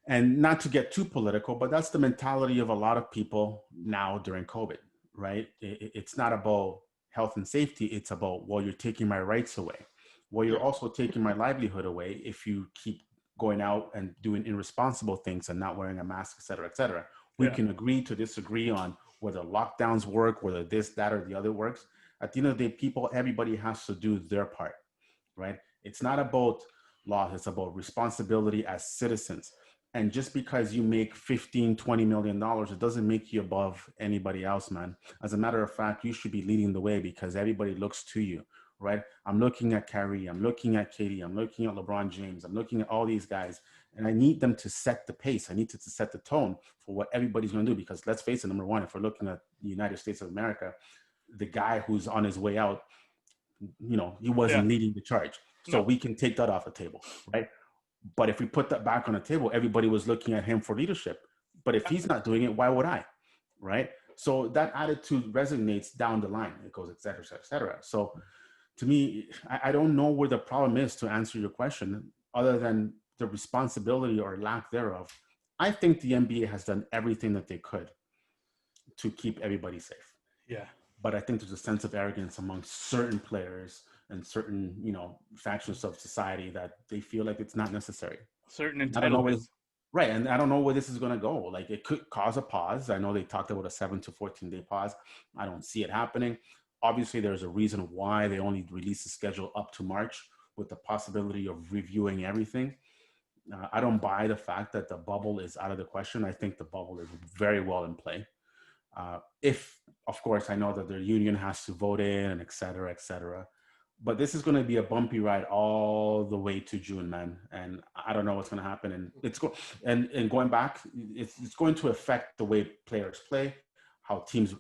And not to get too political, but that's the mentality of a lot of people now during COVID, right? It's not about health and safety. It's about, well, you're taking my rights away. Well, you're also taking my livelihood away if you keep going out and doing irresponsible things and not wearing a mask, et cetera, et cetera. We can agree to disagree on whether lockdowns work, whether this, that, or the other works. At the end of the day, everybody has to do their part, right? It's not about law. It's about responsibility as citizens. And just because you make $15, $20 million, it doesn't make you above anybody else, man. As a matter of fact, you should be leading the way because everybody looks to you, right? I'm looking at Kyrie, I'm looking at Katie, I'm looking at LeBron James, I'm looking at all these guys, and I need them to set the pace. I need to set the tone for what everybody's going to do, because let's face it, number one, if we're looking at the United States of America, the guy who's on his way out he wasn't Yeah. leading the charge. So we can take that off the table, right? But if we put that back on the table, everybody was looking at him for leadership. But if he's not doing it, why would I, right? So that attitude resonates down the line. It goes, et cetera, et cetera, et cetera. So to me, I don't know where the problem is, to answer your question, other than the responsibility or lack thereof. I think the NBA has done everything that they could to keep everybody safe. Yeah. But I think there's a sense of arrogance among certain players and certain, factions of society that they feel like it's not necessary. Certain entitlements. Right. And I don't know where this is going to go. Like, it could cause a pause. I know they talked about a 7 to 14 day pause. I don't see it happening. Obviously, there's a reason why they only released the schedule up to March, with the possibility of reviewing everything. I don't buy the fact that the bubble is out of the question. I think the bubble is very well in play. If, of course, I know that their union has to vote in, and et cetera, et cetera. But this is going to be a bumpy ride all the way to June, man. And I don't know what's going to happen. And and going back, it's going to affect the way players play, how teams,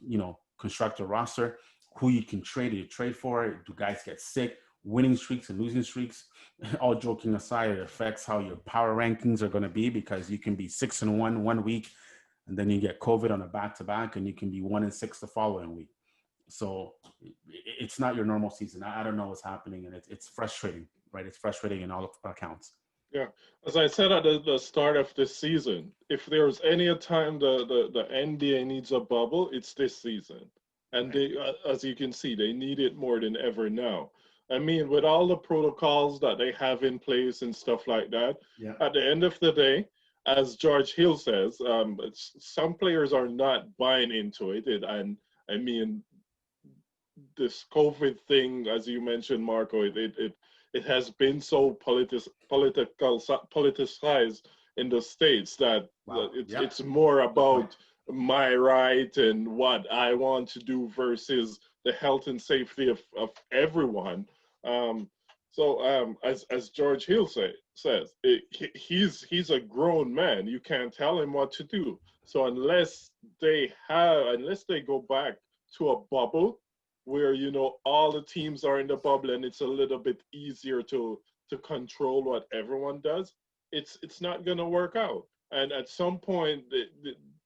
construct a roster, who you can trade. Do you trade for? Do guys get sick? Winning streaks and losing streaks. All joking aside, it affects how your power rankings are going to be, because you can be 6-1 one week, and then you get COVID on a back-to-back, and you can be 1-6 the following week. So it's not your normal season. I don't know what's happening, and it's frustrating, right? It's frustrating in all accounts. Yeah, as I said at the start of this season, if there's any time the NBA needs a bubble, it's this season. And they, as you can see, they need it more than ever now. I mean, with all the protocols that they have in place and stuff like that, at the end of the day, as George Hill says, some players are not buying into it. And I mean, this COVID thing, as you mentioned, Marco, it has been so politicized in the States that it's more about my right and what I want to do versus the health and safety of everyone. As George Hill says, he's a grown man. You can't tell him what to do. So unless they go back to a bubble where all the teams are in the bubble and it's a little bit easier to control what everyone does, it's not going to work out. And at some point,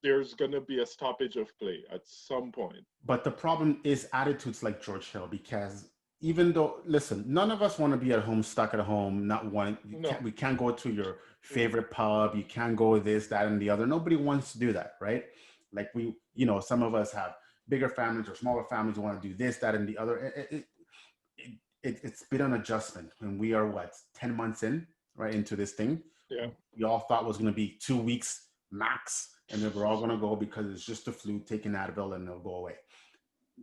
there's going to be a stoppage of play at some point. But the problem is attitudes like George Hill, because even though, listen, none of us want to be at home, stuck at home, we can't go to your favorite pub, you can't go this, that, and the other. Nobody wants to do that, right? Like some of us have bigger families or smaller families who want to do this, that, and the other. It's been an adjustment, and we are 10 months in, right, into this thing. Yeah. We all thought it was going to be 2 weeks max, and then we're all going to go because it's just a flu, take an Advil, and it'll go away.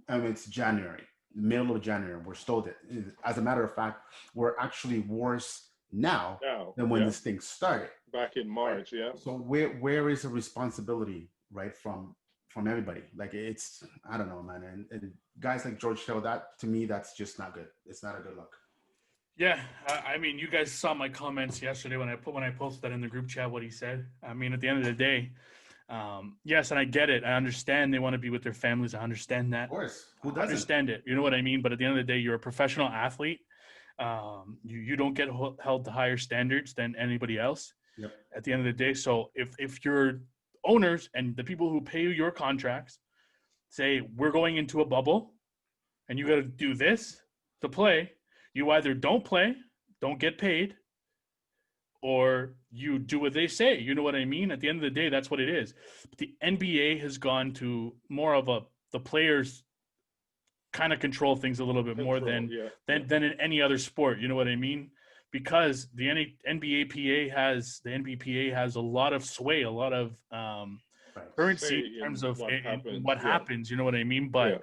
And it's January, middle of January. We're still there. As a matter of fact, we're actually worse now than when this thing started. Back in March, yeah. So where is the responsibility, right, from everybody? Like, it's, I don't know, man. And guys like George Hill, that to me, that's just not good. It's not a good look. Yeah, I mean, you guys saw my comments yesterday when I posted that in the group chat, what he said. I mean, at the end of the day, yes, and I get it. I understand they want to be with their families. I understand that. Of course. Who doesn't? I understand it. You know what I mean? But at the end of the day, you're a professional athlete. You don't get held to higher standards than anybody else. Yep. At the end of the day. So if your owners and the people who pay you your contracts say, we're going into a bubble and you got to do this to play, you either don't play, don't get paid, or you do what they say. You know what I mean? At the end of the day, that's what it is. But the NBA has gone to more of the players kind of control things a little bit more than in any other sport. You know what I mean? Because the NBAPA has a lot of sway, a lot of currency in terms of what happens. You know what I mean? But at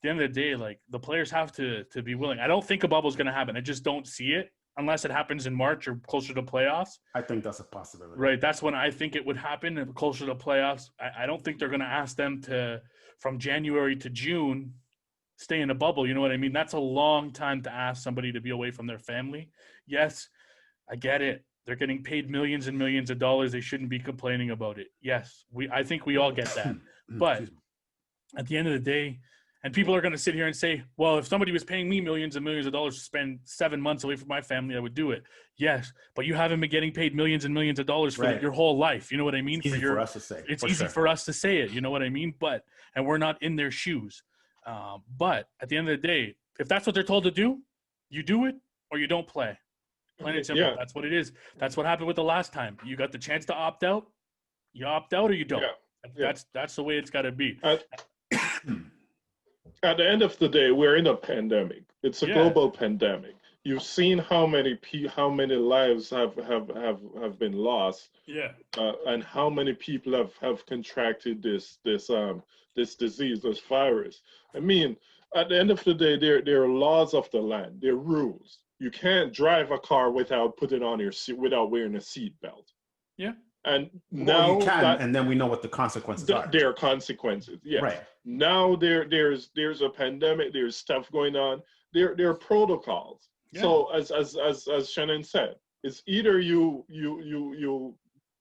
the end of the day, like, the players have to be willing. I don't think a bubble is going to happen. I just don't see it unless it happens in March or closer to playoffs. I think that's a possibility. Right. That's when I think it would happen, closer to playoffs. I don't think they're going to ask them to, from January to June, stay in a bubble. You know what I mean? That's a long time to ask somebody to be away from their family. Yes, I get it. They're getting paid millions and millions of dollars. They shouldn't be complaining about it. Yes, I think we all get that. But at the end of the day, And people are going to sit here and say, well, if somebody was paying me millions and millions of dollars to spend 7 months away from my family, I would do it. Yes, but you haven't been getting paid millions and millions of dollars for your whole life. You know what I mean? It's easy for us to say. It's easy for us to say it. You know what I mean? And we're not in their shoes. But at the end of the day, if that's what they're told to do, you do it or you don't play. Plain and simple. Yeah. That's what it is. That's what happened with the last time. You got the chance to opt out. You opt out or you don't. That's the way it's got to be. At the end of the day, we're in a pandemic. It's a global pandemic. You've seen how many lives have been lost. Yeah. And how many people have contracted this disease, this virus. I mean, at the end of the day, there are laws of the land. There are rules. You can't drive a car without putting on without wearing a seat belt. Yeah. And now you can, and then we know what the consequences are. There are consequences. Yes. Right. Now there's a pandemic. There's stuff going on. There are protocols. Yeah. So as Shannon said, it's either you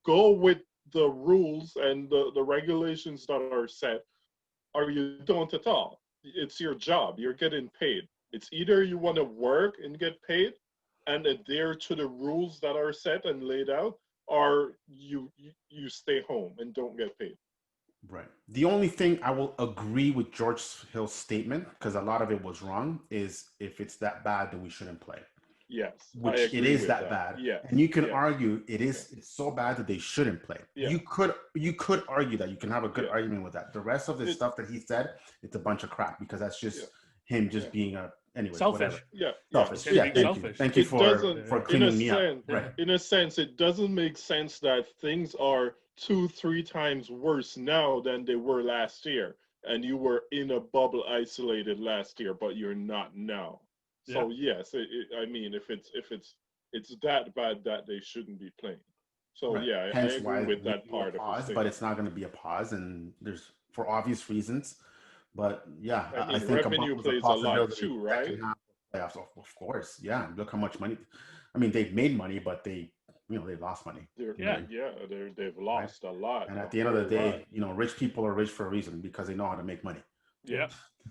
go with the rules and the regulations that are set, or you don't at all. It's your job. You're getting paid. It's either you want to work and get paid and adhere to the rules that are set and laid out, or you stay home and don't get paid. Right. The only thing I will agree with George Hill's statement, because a lot of it was wrong, is if it's that bad, then we shouldn't play. Yes. Which it is that bad. Yeah. And you can argue it's so bad that they shouldn't play. Yeah. You could argue that. You can have a good argument with that. The rest of the stuff that he said, it's a bunch of crap, because that's just him just being a selfish. Whatever. Yeah. Selfish. Yeah. Thank you for cleaning me up. Right. In a sense, it doesn't make sense that things are 2-3 times worse now than they were last year, and you were in a bubble isolated last year, but you're not now. So yes, I mean, if it's that bad that they shouldn't be playing. So I agree with that part of it. But it's not going to be a pause, and there's for obvious reasons. But yeah, I think revenue plays a lot too, right? Playoffs, of course. Yeah, look how much money. I mean, they've made money, but they lost money. They've lost a lot. And at the end of the day, rich people are rich for a reason, because they know how to make money. Yeah.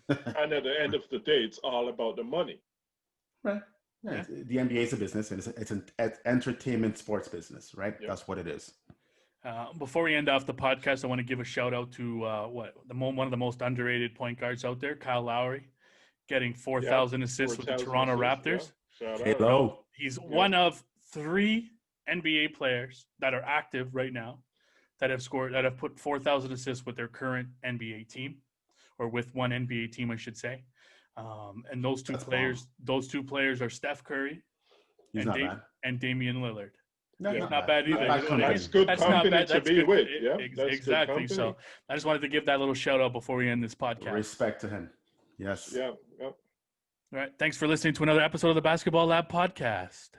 And at the end of the day, it's all about the money. Right. Yeah. The NBA is a business, and it's an entertainment sports business, right? Yep. That's what it is. Before we end off the podcast, I want to give a shout out to one of the most underrated point guards out there, Kyle Lowry, getting 4,000 assists with the Toronto Raptors. Yeah. Hello. He's one of 3 NBA players that are active right now that have put 4,000 assists with their current NBA team, or with one NBA team, I should say. And those two players are Steph Curry and Damian Lillard. Not bad either. That's good company to be with. Yeah, exactly. So I just wanted to give that little shout out before we end this podcast. Respect to him. Yes. Yeah. All right. Thanks for listening to another episode of the Basketball Lab podcast.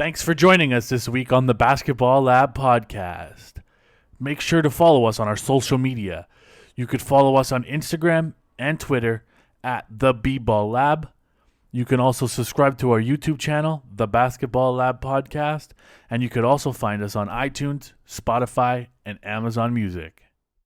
Thanks for joining us this week on the Basketball Lab podcast. Make sure to follow us on our social media. You could follow us on Instagram and Twitter at the B-Ball Lab. You can also subscribe to our YouTube channel, the Basketball Lab podcast, and you could also find us on iTunes, Spotify, and Amazon Music.